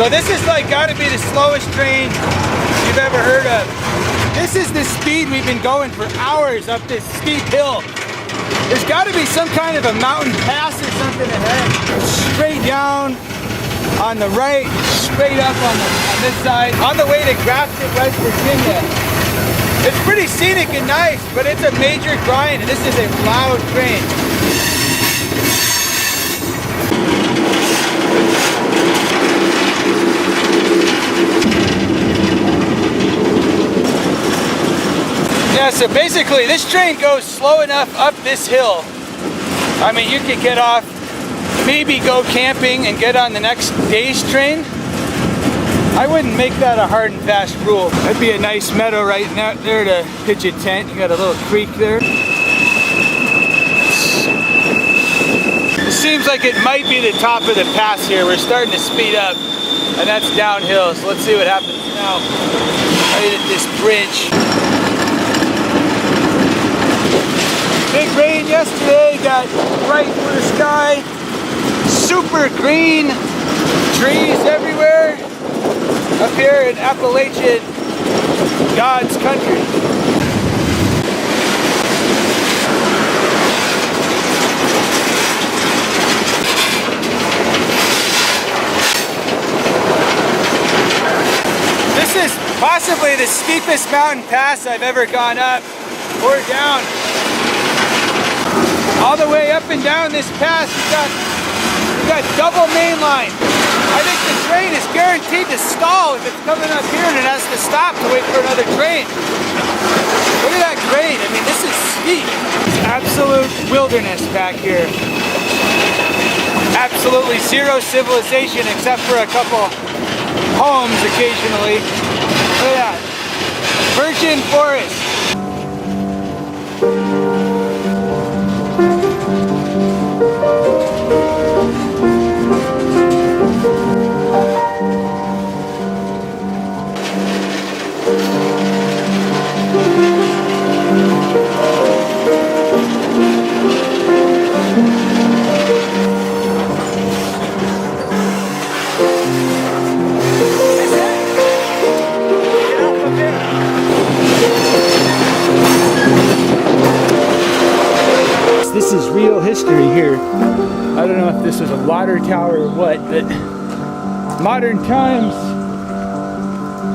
So this is like gotta be the slowest train you've ever heard of. This is the speed we've been going for hours up this steep hill. There's gotta be some kind of a mountain pass or something ahead. Straight down on the right, straight up on this side, on the way to Grafton, West Virginia. It's pretty scenic and nice, but it's a major grind, and this is a loud train. Yeah, so basically this train goes slow enough up this hill. I mean, you could get off, maybe go camping and get on the next day's train. I wouldn't make that a hard and fast rule. That'd be a nice meadow right there to pitch a tent. You got a little creek there. It seems like it might be the top of the pass here. We're starting to speed up, and that's downhill. So let's see what happens now. Right at this bridge. Big rain yesterday, got bright blue sky, super green, trees everywhere up here in Appalachian, God's country. This is possibly the steepest mountain pass I've ever gone up or down. All the way up and down this pass, you got double main line. I think the train is guaranteed to stall if it's coming up here and it has to stop to wait for another train. Look at that grade. I mean, this is steep. It's absolute wilderness back here. Absolutely zero civilization except for a couple homes occasionally. Look at that. Virgin forest. This is real history here. I don't know if this was a water tower or what, but modern times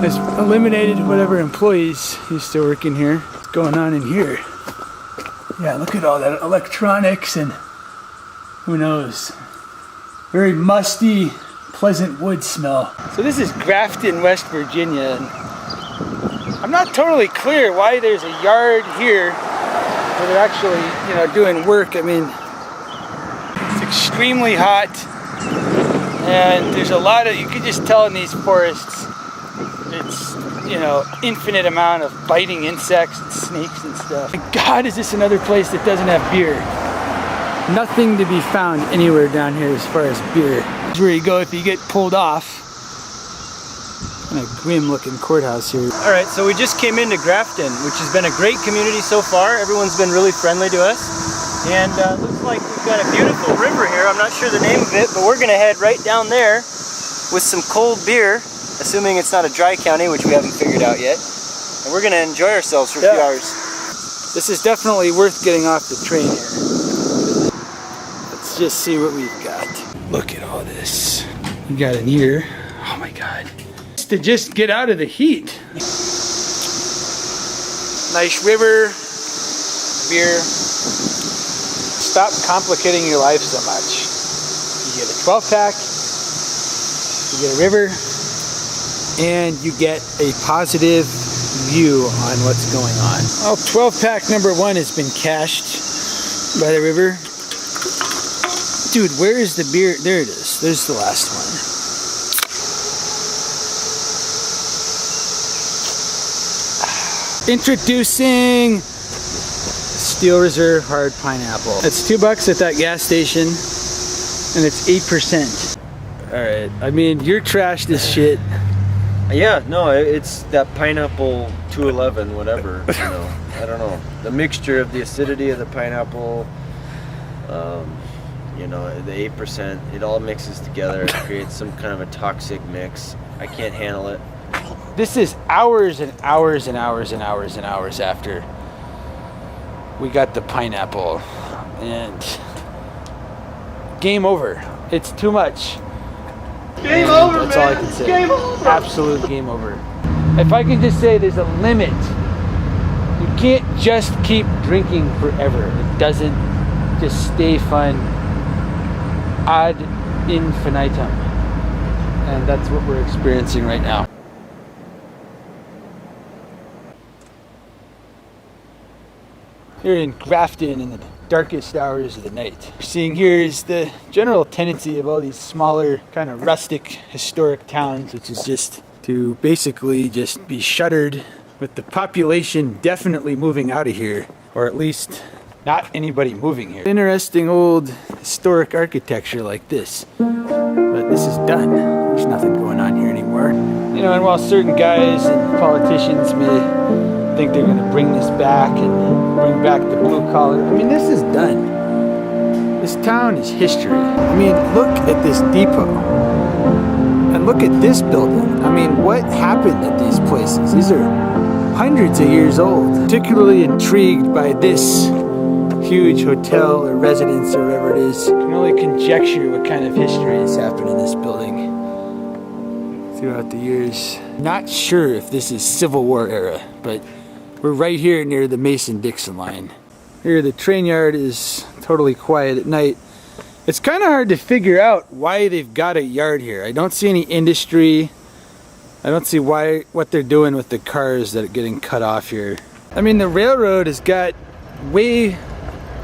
has eliminated whatever employees used to work in here. What's going on in here? Yeah, look at all that electronics and who knows. Very musty, pleasant wood smell. So this is Grafton, West Virginia. And I'm not totally clear why there's a yard here where they're actually, you know, doing work. I mean, it's extremely hot, and there's a lot of, you can just tell in these forests, it's, you know, infinite amount of biting insects and snakes and stuff. My God, is this another place that doesn't have beer? Nothing to be found anywhere down here as far as beer. Here's where you go if you get pulled off. Kind of grim looking courthouse here. All right, so we just came into Grafton, which has been a great community so far. Everyone's been really friendly to us. And looks like we've got a beautiful river here. I'm not sure the name of it, but we're gonna head right down there with some cold beer, assuming it's not a dry county, which we haven't figured out yet. And we're gonna enjoy ourselves for a few hours. This is definitely worth getting off the train here. Let's just see what we've got. Look at all this. We got an ear. Oh my God. To just get out of the heat. Nice river, beer. Stop complicating your life so much. You get a 12-pack, you get a river, and you get a positive view on what's going on. Oh, 12-pack number 1 has been cached by the river. Dude, where is the beer? There it is. There's the last one. Introducing Steel Reserve Hard Pineapple. It's $2 at that gas station, and it's 8%. All right, I mean, you're trash this shit. Yeah, no, it's that pineapple 211, whatever. You know, I don't know. The mixture of the acidity of the pineapple, You know, the 8%, it all mixes together. It creates some kind of a toxic mix. I can't handle it. This is hours and hours and hours and hours and hours after we got the pineapple, and game over. It's too much. Game over, That's man. all I can say. Game over. Absolute game over. If I can just say there's a limit. You can't just keep drinking forever. It doesn't just stay fun ad infinitum. And that's what we're experiencing right now. Here in Grafton in the darkest hours of the night. We're seeing here is the general tendency of all these smaller, kind of rustic, historic towns, which is just to basically just be shuttered, with the population definitely moving out of here, or at least not anybody moving here. Interesting old historic architecture like this, but this is done. There's nothing going on here anymore. You know, and while certain guys and politicians may think they're going to bring this back and bring back the blue collar, I mean, this is done. This town is history. I mean, look at this depot. And look at this building. I mean, what happened at these places? These are hundreds of years old. Particularly intrigued by this huge hotel or residence or whatever it is. I can only conjecture what kind of history has happened in this building throughout the years. Not sure if this is Civil War era, but we're right here near the Mason-Dixon line. Here the train yard is totally quiet at night. It's kind of hard to figure out why they've got a yard here. I don't see any industry. I don't see what they're doing with the cars that are getting cut off here. I mean, the railroad has got way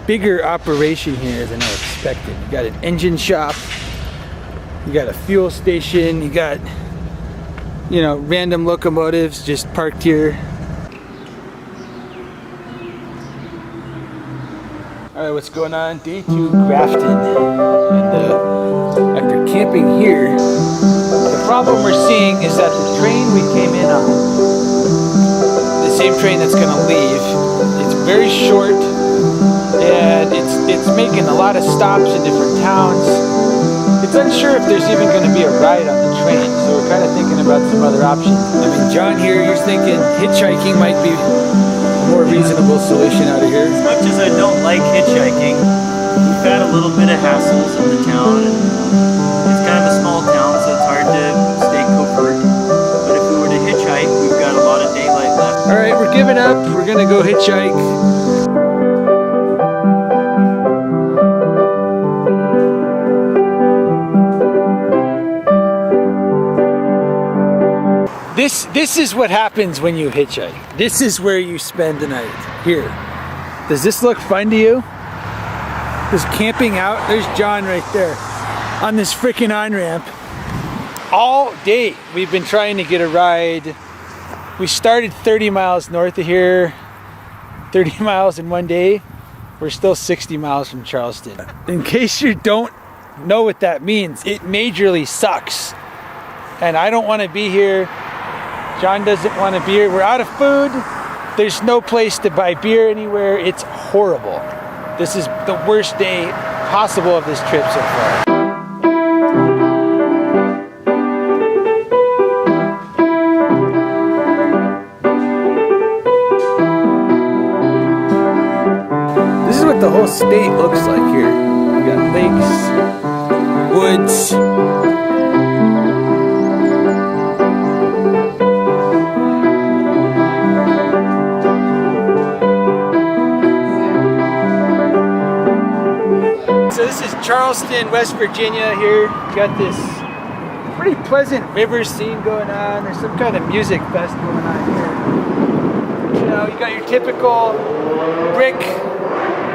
bigger operation here than I expected. You got an engine shop, you got a fuel station, you got, you know, random locomotives just parked here. Alright, what's going on? Day 2 Grafton. And after camping here, the problem we're seeing is that the train we came in on, the same train that's going to leave, it's very short, and it's making a lot of stops in different towns. It's unsure if there's even going to be a ride on the train, so we're kind of thinking about some other options. I mean, John here, you're thinking hitchhiking might be a more reasonable solution out of here. As much as I don't like hitchhiking, we've had a little bit of hassles in the town, and it's kind of a small town, so it's hard to stay covert. But if we were to hitchhike, we've got a lot of daylight left. Alright, we're giving up. We're gonna go hitchhike. This is what happens when you hitchhike. This is where you spend the night. Here. Does this look fun to you? This camping out? There's John right there on this freaking on-ramp. All day we've been trying to get a ride. We started 30 miles north of here, 30 miles in one day. We're still 60 miles from Charleston. In case you don't know what that means, it majorly sucks. And I don't want to be here. John doesn't want to be here. We're out of food. There's no place to buy beer anywhere. It's horrible. This is the worst day possible of this trip so far. This is what the whole state looks like here. We got lakes, woods. So this is Charleston, West Virginia here. You got this pretty pleasant river scene going on. There's some kind of music fest going on here. You know, you got your typical brick,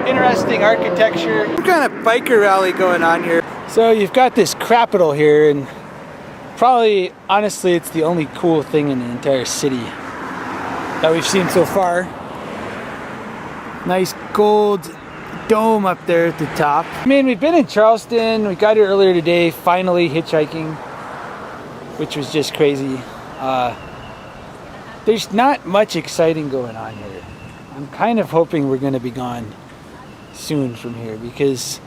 interesting architecture. Some kind of biker rally going on here. So you've got this Capitol here, and probably, honestly, it's the only cool thing in the entire city that we've seen so far. Nice gold dome up there at the top. I mean, we've been in Charleston. We got here earlier today, finally hitchhiking, which was just crazy. There's not much exciting going on here. I'm kind of hoping we're going to be gone soon from here, because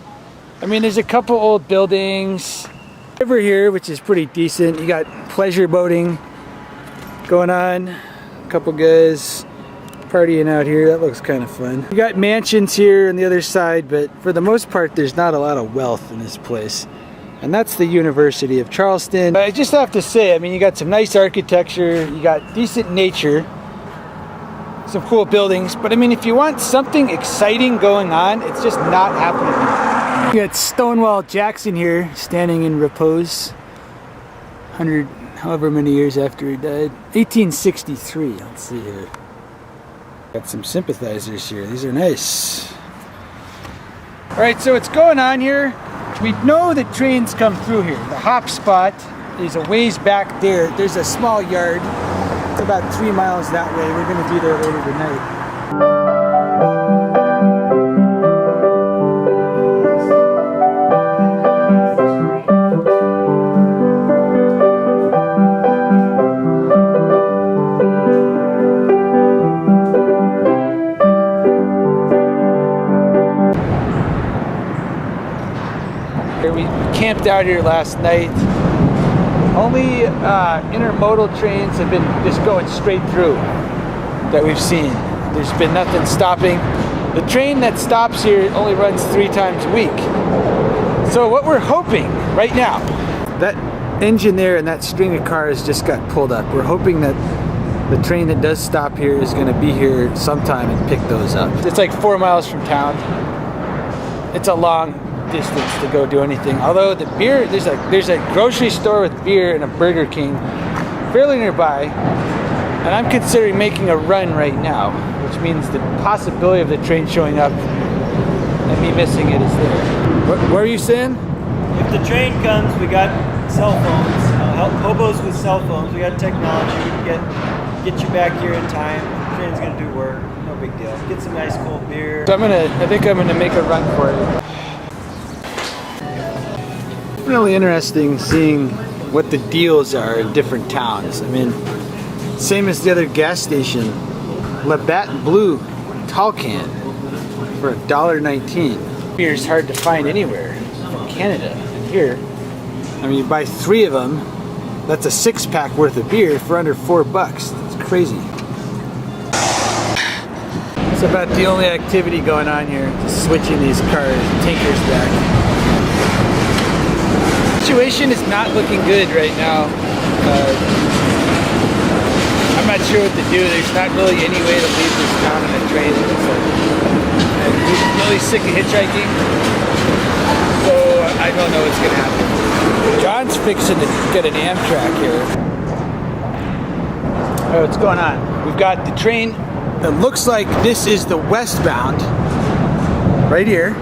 I mean, there's a couple old buildings. River here, which is pretty decent. You got pleasure boating going on. A couple guys partying out here. That looks kind of fun. You got mansions here on the other side, but for the most part, there's not a lot of wealth in this place. And that's the University of Charleston. I just have to say, I mean, you got some nice architecture, you got decent nature, some cool buildings, but I mean, if you want something exciting going on, it's just not happening. You got Stonewall Jackson here, standing in repose, 100, however many years after he died. 1863, let's see here. Got some sympathizers here, these are nice. All right, so what's going on here? We know that trains come through here. The hop spot is a ways back there. There's a small yard. It's about 3 miles that way. We're going to be there later tonight. We camped out here last night. Only intermodal trains have been just going straight through that we've seen. There's been nothing stopping. The train that stops here only runs 3 times a week. So what we're hoping right now, that engine there and that string of cars just got pulled up. We're hoping that the train that does stop here is going to be here sometime and pick those up. It's like 4 miles from town. It's a long distance to go do anything. Although the beer, there's a grocery store with beer and a Burger King fairly nearby, and I'm considering making a run right now, which means the possibility of the train showing up and me missing it is there. What were you saying? If the train comes, we got cell phones. Help hobos with cell phones. We got technology. We can get you back here in time. The train's gonna do work. No big deal. Get some nice cold beer. So I think I'm gonna make a run for it. Really interesting seeing what the deals are in different towns. I mean, same as the other gas station, Labatt Blue tall can for $1.19. Beer is hard to find anywhere in Canada. And here, I mean, you buy 3 of them, that's a 6-pack worth of beer for under $4. It's crazy. It's about the only activity going on here, just switching these cars, tankers back. Situation is not looking good right now. I'm not sure what to do. There's not really any way to leave this town on a train. I'm really sick of hitchhiking, so I don't know what's going to happen. John's fixing to get an Amtrak here. Oh, what's going on? We've got the train. It looks like this is the westbound, right here.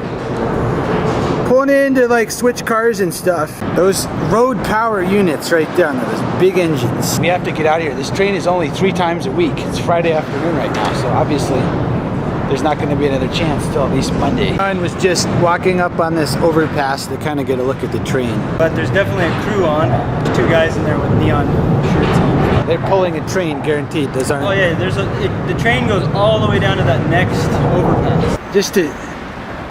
Pulling in to like switch cars and stuff. Those road power units right there, those big engines. We have to get out of here. This train is only 3 times a week. It's Friday afternoon right now, so obviously there's not going to be another chance till at least Monday. John was just walking up on this overpass to kind of get a look at the train. But there's definitely a crew on. There's 2 guys in there with neon shirts on. They're pulling a train, guaranteed. Those aren't. Oh yeah, the train goes all the way down to that next overpass. Just to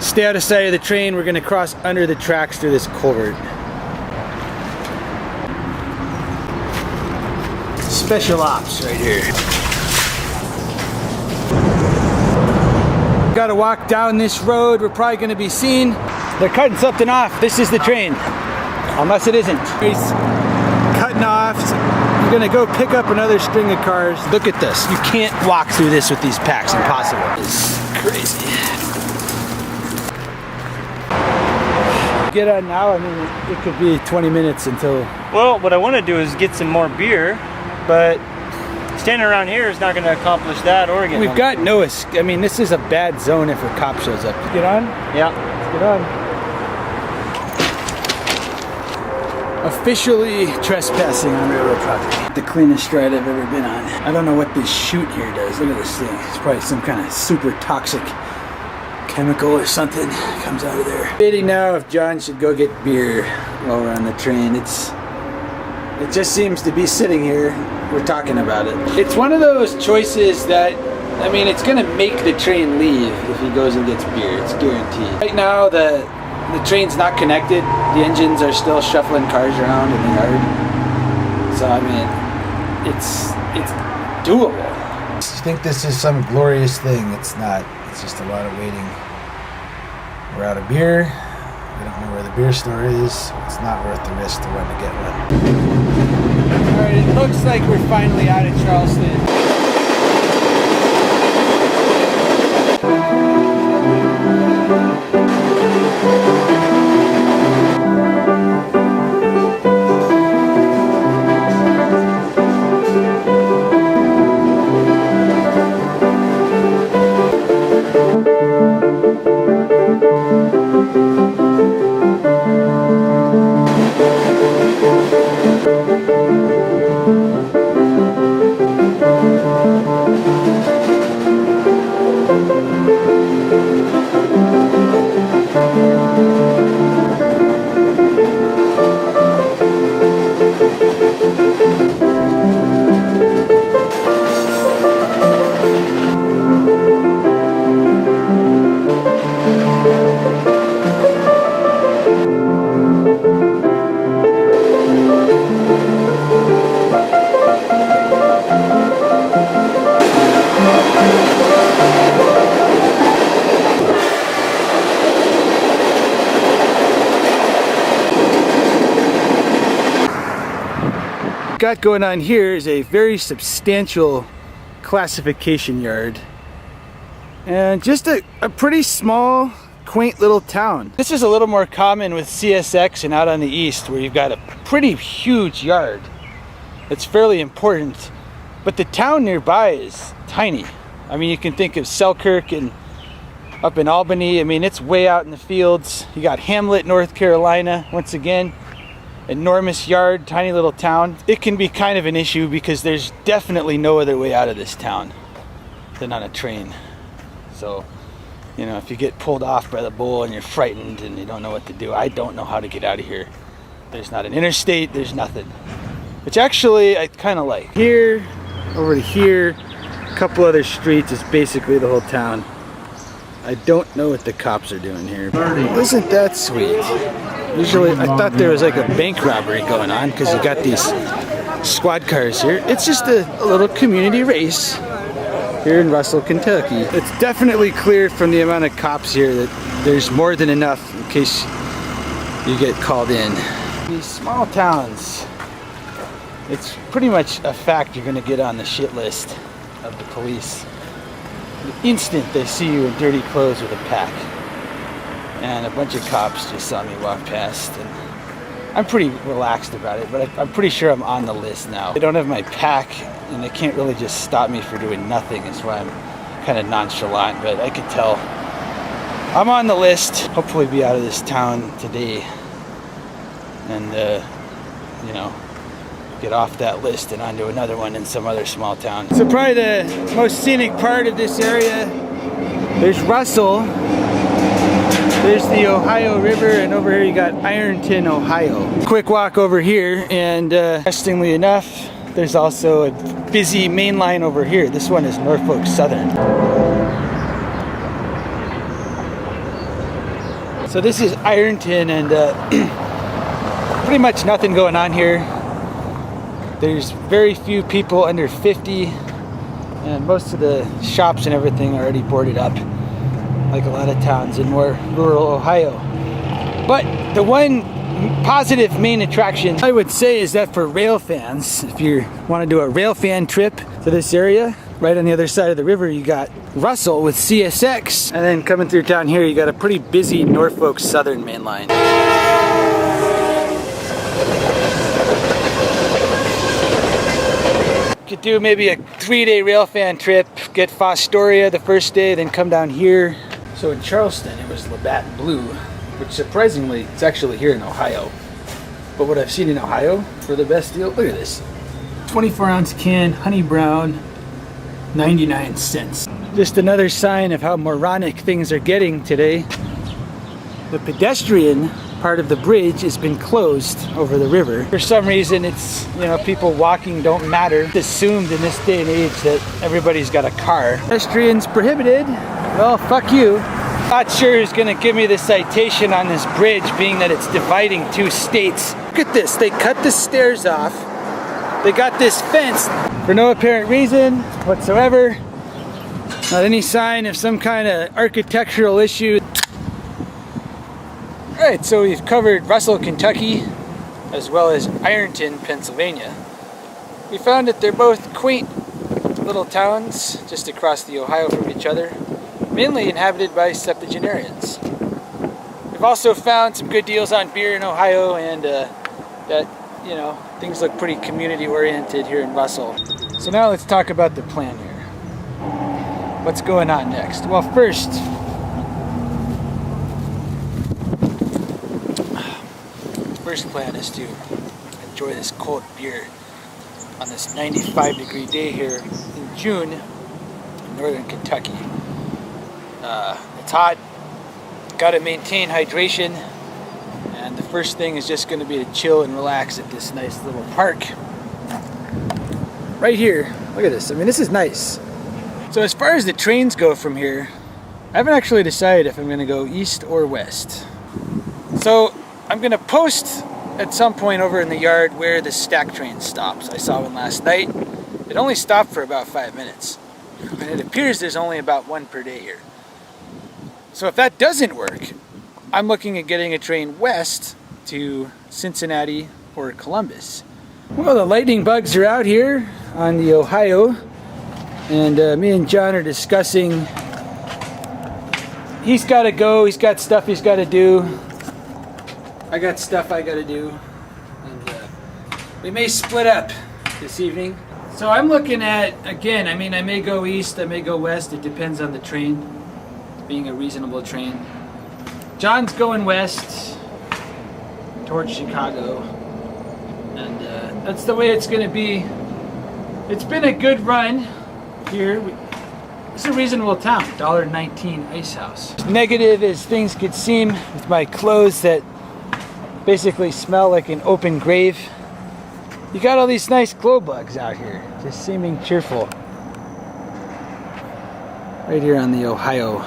stay out of sight of the train, we're going to cross under the tracks through this culvert. Special ops right here. Got to walk down this road. We're probably going to be seen. They're cutting something off. This is the train. Unless it isn't. It's cutting off. You're going to go pick up another string of cars. Look at this. You can't walk through this with these packs. Impossible. It's crazy. Get on now. I mean, it could be 20 minutes until. Well, what I want to do is get some more beer, but standing around here is not going to accomplish that or get We've got no escape. I mean, this is a bad zone if a cop shows up. Get on? Yeah. Let's get on. Officially trespassing on railroad property. The cleanest ride I've ever been on. I don't know what this chute here does. Look at this thing. It's probably some kind of super toxic chemical or something comes out of there. Debating now if John should go get beer while we're on the train. It just seems to be sitting here. We're talking about it. It's one of those choices that, I mean, it's gonna make the train leave if he goes and gets beer. It's guaranteed. Right now, the the train's not connected. The engines are still shuffling cars around in the yard. So I mean, it's doable. You think this is some glorious thing? It's not. It's just a lot of waiting. We're out of beer. We don't know where the beer store is. It's not worth the risk to run to get one. Alright, it looks like we're finally out of Charleston. Got going on here is a very substantial classification yard and just a pretty small, quaint little town. This is a little more common with CSX and out on the east, where you've got a pretty huge yard that's fairly important, but the town nearby is tiny. I mean, you can think of Selkirk and up in Albany. I mean, it's way out in the fields. You got Hamlet, North Carolina, once again. Enormous yard, tiny little town. It can be kind of an issue because there's definitely no other way out of this town than on a train. So, you know, if you get pulled off by the bull and you're frightened and you don't know what to do, I don't know how to get out of here. There's not an interstate, there's nothing. Which actually I kind of like. Here, over to here, a couple other streets is basically the whole town. I don't know what the cops are doing here. Isn't that sweet? Usually, I thought there was like a bank robbery going on because you got these squad cars here. It's just a little community race here in Russel, Kentucky. It's definitely clear from the amount of cops here that there's more than enough in case you get called in. These small towns, it's pretty much a fact you're gonna get on the shit list of the police the instant they see you in dirty clothes with a pack. And a bunch of cops just saw me walk past, and I'm pretty relaxed about it, but I'm pretty sure I'm on the list now. I don't have my pack, and they can't really just stop me for doing nothing. That's why I'm kind of nonchalant, but I could tell I'm on the list. Hopefully be out of this town today, and you know, get off that list and onto another one in some other small town. So probably the most scenic part of this area, there's Russell. There's the Ohio River, and over here you got Ironton, Ohio. Quick walk over here, and interestingly enough, there's also a busy main line over here. This one is Norfolk Southern. So this is Ironton, and pretty much nothing going on here. There's very few people under 50, and most of the shops and everything are already boarded up, like a lot of towns in more rural Ohio. But the one positive main attraction I would say is that for rail fans, if you want to do a rail fan trip to this area, right on the other side of the river you got Russell with CSX, and then coming through down here you got a pretty busy Norfolk Southern main line. Could do maybe a 3-day rail fan trip, get Fostoria the first day, then come down here. So in Charleston, it was Labatt Blue, which surprisingly, it's actually here in Ohio. But what I've seen in Ohio for the best deal, look at this. 24-ounce can, honey brown, 99 cents. Just another sign of how moronic things are getting today. The pedestrian part of the bridge has been closed over the river. For some reason, it's, you know, people walking don't matter. It's assumed in this day and age that everybody's got a car. Pedestrians prohibited. Well, fuck you. Not sure who's gonna give me the citation on this bridge, being that it's dividing two states. Look at this, they cut the stairs off. They got this fence for no apparent reason whatsoever. Not any sign of some kind of architectural issue. Alright, so we've covered Russel, Kentucky, as well as Ironton, Pennsylvania. We found that they're both quaint little towns just across the Ohio from each other, mainly inhabited by septuagenarians. We've also found some good deals on beer in Ohio, and that, you know, things look pretty community oriented here in Russel. So now let's talk about the plan here. What's going on next? Well, first, plan is to enjoy this cold beer on this 95-degree day here in June in northern Kentucky. It's hot, gotta maintain hydration, and the first thing is just going to be to chill and relax at this nice little park right here. Look at this. I mean, this is nice. So as far as the trains go from here, I haven't actually decided if I'm going to go east or west. So I'm going to post at some point over in the yard where the stack train stops. I saw one last night. It only stopped for about 5 minutes. And it appears there's only about one per day here. So if that doesn't work, I'm looking at getting a train west to Cincinnati or Columbus. Well, the lightning bugs are out here on the Ohio. And me and John are discussing. He's got to go. He's got stuff he's got to do. I got stuff I gotta do, and we may split up this evening. So I'm looking at, again, I mean, I may go east, I may go west, it depends on the train, being a reasonable train. John's going west towards Chicago, and that's the way it's gonna be. It's been a good run here. It's a reasonable town, $1.19 Ice House. Negative as things could seem with my clothes that basically smell like an open grave. You got all these nice glow bugs out here, just seeming cheerful. Right here on the Ohio.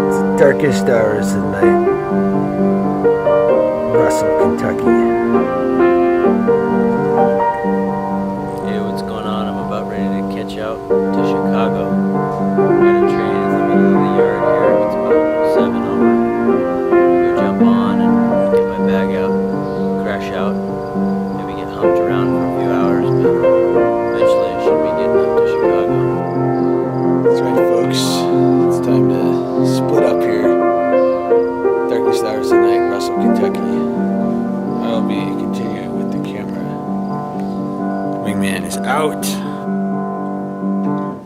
It's the darkest hours of night. Russel, Kentucky. Out to Chicago. Got a train in the middle of the yard here. It's about 7 over. I go jump on and get my bag out, crash out, maybe get humped around for a few hours, but eventually I should be getting up to Chicago. That's right, folks. It's time to split up here. Darkest hours of the night, Russel, Kentucky. I'll be continuing with the camera. Wingman is out.